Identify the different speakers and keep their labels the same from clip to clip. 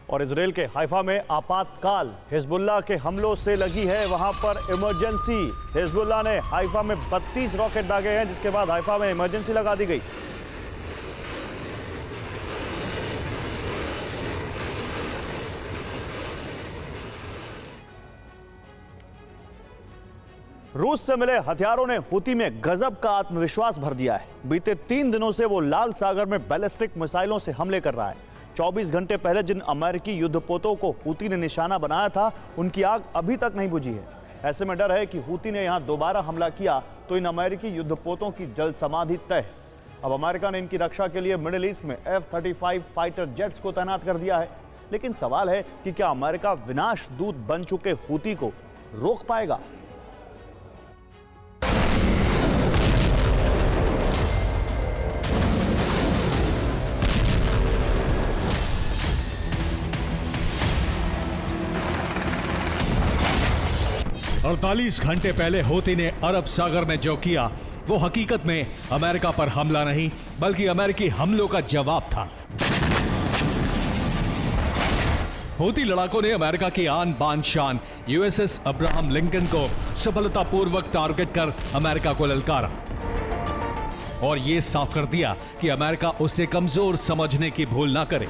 Speaker 1: और इजराइल के हाइफा में आपातकाल, हिजबुल्लाह के हमलों से लगी है वहां पर इमरजेंसी। हिजबुल्लाह ने हाइफा में 32 रॉकेट दागे हैं, जिसके बाद हाइफा में इमरजेंसी लगा दी गई। रूस से मिले हथियारों ने हूती में गजब का आत्मविश्वास भर दिया है। बीते 3 दिनों से वो लाल सागर में बैलिस्टिक मिसाइलों से हमले कर रहा है। 24 घंटे पहले जिन अमेरिकी युद्धपोतों को हूती ने निशाना बनाया था, उनकी आग अभी तक नहीं बुझी है। ऐसे में डर है कि हूती ने यहां दोबारा हमला किया तो इन अमेरिकी युद्धपोतों की जल्द समाधि तय है। अब अमेरिका ने इनकी रक्षा के लिए मिडिल ईस्ट में F-35 फाइटर जेट्स को तैनात कर दिया है। लेकिन सवाल है कि क्या अमेरिका विनाश दूत बन चुके हूती को रोक पाएगा?
Speaker 2: अड़तालीस घंटे पहले हूती ने अरब सागर में जो किया वो हकीकत में अमेरिका पर हमला नहीं बल्कि अमेरिकी हमलों का जवाब था। हूती लड़ाकों ने अमेरिका की आन बान शान USS अब्राहम लिंकन को सफलतापूर्वक टारगेट कर अमेरिका को ललकारा और यह साफ कर दिया कि अमेरिका उसे कमजोर समझने की भूल ना करे।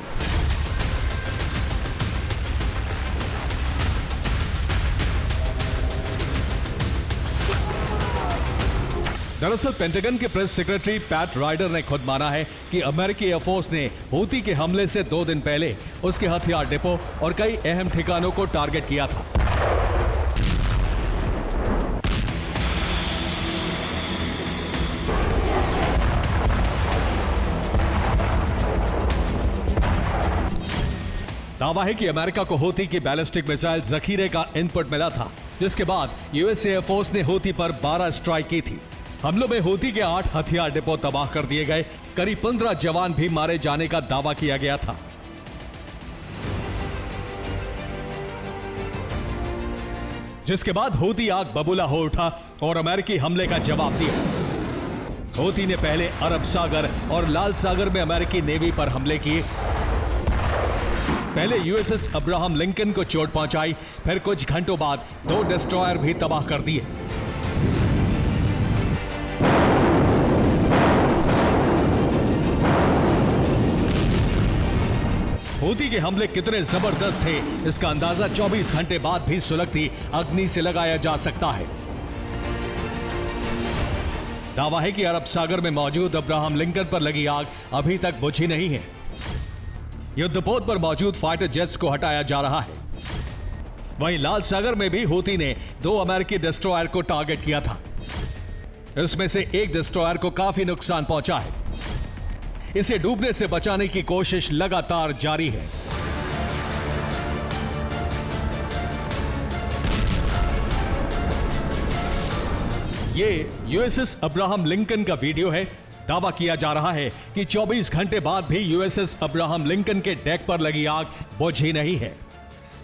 Speaker 2: दरअसल पेंटागन के प्रेस सेक्रेटरी पैट राइडर ने खुद माना है कि अमेरिकी एयरफोर्स ने हूती के हमले से 2 दिन पहले उसके हथियार डिपो और कई अहम ठिकानों को टारगेट किया था। दावा है कि अमेरिका को हूती की बैलिस्टिक मिसाइल जखीरे का इनपुट मिला था, जिसके बाद यूएस एयरफोर्स ने हूती पर 12 स्ट्राइक की थी। हमलों में हूती के 8 हथियार डिपो तबाह कर दिए गए। करीब 15 जवान भी मारे जाने का दावा किया गया था। जिसके बाद हूती आग बबूला हो उठा और अमेरिकी हमले का जवाब दिया। हूती ने पहले अरब सागर और लाल सागर में अमेरिकी नेवी पर हमले किए। पहले USS अब्राहम लिंकन को चोट पहुंचाई, फिर कुछ घंटों बाद 2 डिस्ट्रॉयर भी तबाह कर दिए। हूती के हमले कितने जबरदस्त थे, इसका अंदाजा 24 घंटे बाद भी सुलगती अग्नि से लगाया जा सकता है। दावा है कि अरब सागर में मौजूद अब्राहम लिंकन पर लगी आग अभी तक बुझी नहीं है। युद्धपोत पर मौजूद फाइटर जेट्स को हटाया जा रहा है। वहीं लाल सागर में भी हूती ने 2 अमेरिकी डिस्ट्रॉयर को टारगेट किया था। इसमें से एक डिस्ट्रॉयर को काफी नुकसान पहुंचा है। इसे डूबने से बचाने की कोशिश लगातार जारी है। ये USS अब्राहम लिंकन का वीडियो है। दावा किया जा रहा है कि 24 घंटे बाद भी USS अब्राहम लिंकन के डेक पर लगी आग बुझी नहीं है।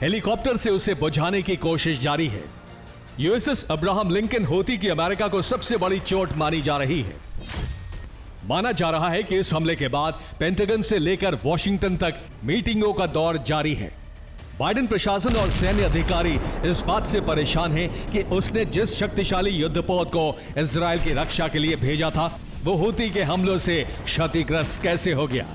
Speaker 2: हेलीकॉप्टर से उसे बुझाने की कोशिश जारी है। USS अब्राहम लिंकन हूती की अमेरिका को सबसे बड़ी चोट मानी जा रही है। माना जा रहा है कि इस हमले के बाद पेंटागन से लेकर वॉशिंगटन तक मीटिंगों का दौर जारी है। बाइडेन प्रशासन और सैन्य अधिकारी इस बात से परेशान हैं कि उसने जिस शक्तिशाली युद्धपोत को इजराइल की रक्षा के लिए भेजा था, वो हूती के हमलों से क्षतिग्रस्त कैसे हो गया।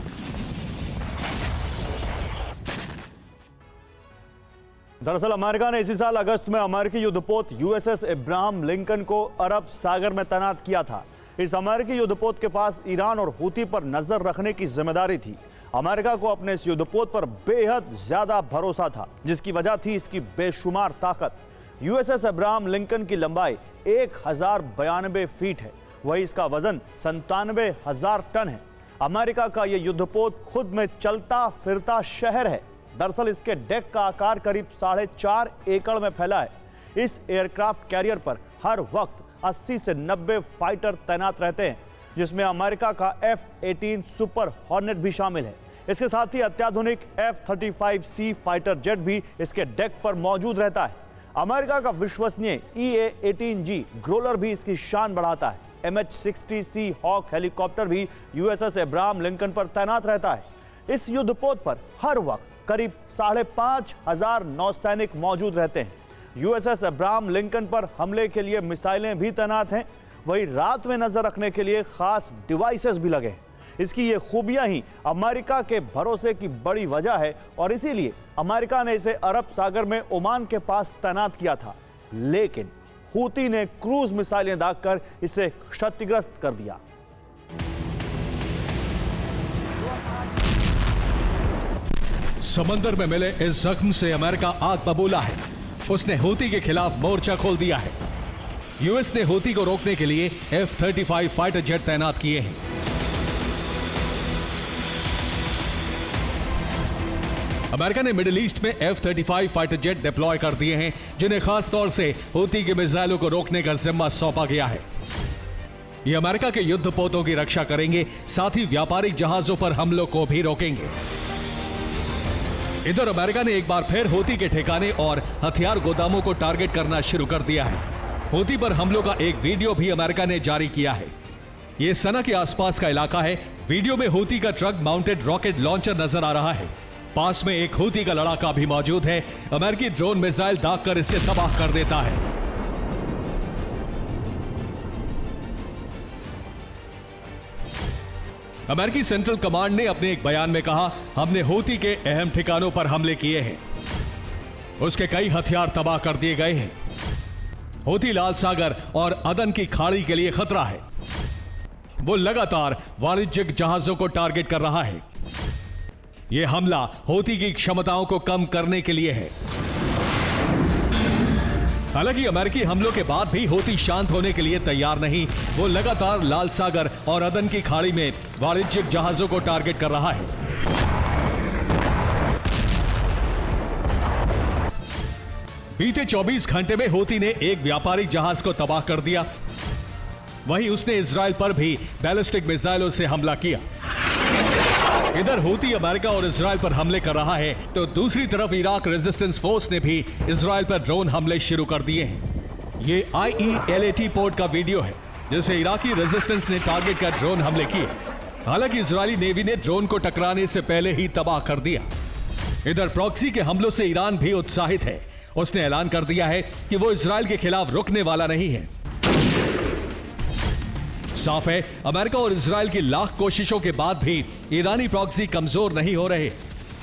Speaker 1: दरअसल अमेरिका ने इसी साल अगस्त में अमेरिकी युद्धपोत USS अब्राहम लिंकन को अरब सागर में तैनात किया था। इस अमेरिकी युद्धपोत के पास ईरान और हूती पर नजर रखने की जिम्मेदारी थी। अमेरिका को अपने इस युद्धपोत पर बेहद ज्यादा भरोसा था, जिसकी वजह थी इसकी बेशुमार ताकत। USS अब्राहम लिंकन की लंबाई 1092 फीट है, वही इसका वजन 97,000 टन है। अमेरिका का यह युद्धपोत खुद में चलता फिरता शहर है। दरअसल इसके डेक का आकार करीब 4.5 एकड़ में फैला है। इस एयरक्राफ्ट कैरियर पर हर वक्त 80 से 90 फाइटर तैनात रहते हैं, जिसमें अमेरिका का F-18 सुपर हॉर्नेट भी शामिल है। इसके साथ ही अत्याधुनिक F-35C फाइटर जेट भी इसके डेक पर मौजूद रहता है। अमेरिका का विश्वसनीय EA-18G ग्रोलर भी इसकी शान बढ़ाता है। MH-60C हॉक हेलीकॉप्टर भी USS अब्राहम लिंकन पर तैनात रहता है। इस युद्धपोत पर हर वक्त करीब 5,500 नौसैनिक मौजूद रहते हैं। यूएसएस अब्राहम लिंकन पर हमले के लिए मिसाइलें भी तैनात हैं, वहीं रात में नजर रखने के लिए खास डिवाइसेस भी लगे हैं। इसकी ये खूबियां ही अमेरिका के भरोसे की बड़ी वजह है और इसीलिए अमेरिका ने इसे अरब सागर में ओमान के पास तैनात किया था, लेकिन हूती ने क्रूज मिसाइलें दागकर इसे क्षतिग्रस्त कर दिया।
Speaker 2: समंदर में मिले इस जख्म से अमेरिका आग बबूला है। उसने हूती के खिलाफ मोर्चा खोल दिया है। यूएस ने हूती को रोकने के लिए F-35 फाइटर जेट तैनात किए हैं। अमेरिका ने मिडिल ईस्ट में F-35 फाइटर जेट डिप्लॉय कर दिए हैं, जिन्हें खास तौर से हूती के मिसाइलों को रोकने का जिम्मा सौंपा गया है। ये अमेरिका के युद्धपोतों की रक्षा करेंगे, साथ ही व्यापारिक जहाजों पर हमलों को भी रोकेंगे। इधर अमेरिका ने एक बार फिर हूती के ठिकाने और हथियार गोदामों को टारगेट करना शुरू कर दिया है। हूती पर हमलों का एक वीडियो भी अमेरिका ने जारी किया है। यह सना के आसपास का इलाका है। वीडियो में हूती का ट्रक माउंटेड रॉकेट लॉन्चर नजर आ रहा है। पास में एक हूती का लड़ाका भी मौजूद है। अमेरिकी ड्रोन मिसाइल दागकर इसे तबाह कर देता है। अमेरिकी सेंट्रल कमांड ने अपने एक बयान में कहा, हमने हूती के अहम ठिकानों पर हमले किए हैं। उसके कई हथियार तबाह कर दिए गए हैं। हूती लाल सागर और अदन की खाड़ी के लिए खतरा है। वो लगातार वाणिज्यिक जहाजों को टारगेट कर रहा है। यह हमला हूती की क्षमताओं को कम करने के लिए है। हालांकि अमेरिकी हमलों के बाद भी हूती शांत होने के लिए तैयार नहीं। वो लगातार लाल सागर और अदन की खाड़ी में वाणिज्यिक जहाजों को टारगेट कर रहा है। बीते 24 घंटे में हूती ने एक व्यापारिक जहाज को तबाह कर दिया। वहीं उसने इजराइल पर भी बैलिस्टिक मिसाइलों से हमला किया। इधर हूती अमेरिका और इजराइल पर हमले कर रहा है, तो दूसरी तरफ इराक रेजिस्टेंस फोर्स ने भी इजराइल पर ड्रोन हमले शुरू कर दिए हैं। ये IELAT पोर्ट का वीडियो है, जिसे इराकी रेजिस्टेंस ने टारगेट कर ड्रोन हमले किए। हालांकि इजरायली नेवी ने ड्रोन को टकराने से पहले ही तबाह कर दिया। इधर प्रॉक्सी के हमलों से ईरान भी उत्साहित है। उसने ऐलान कर दिया है कि वो इजराइल के खिलाफ रुकने वाला नहीं है। साफ है, अमेरिका और इजराइल की लाख कोशिशों के बाद भी ईरानी प्रॉक्सी कमजोर नहीं हो रहे।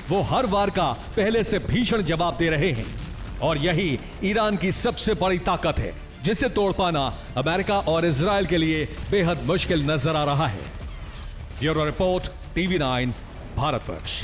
Speaker 2: वो हर वार का पहले से भीषण जवाब दे रहे हैं और यही ईरान की सबसे बड़ी ताकत है, जिसे तोड़ पाना अमेरिका और इजराइल के लिए बेहद मुश्किल नजर आ रहा है। Bureau report, TV9, Bharatvarsh.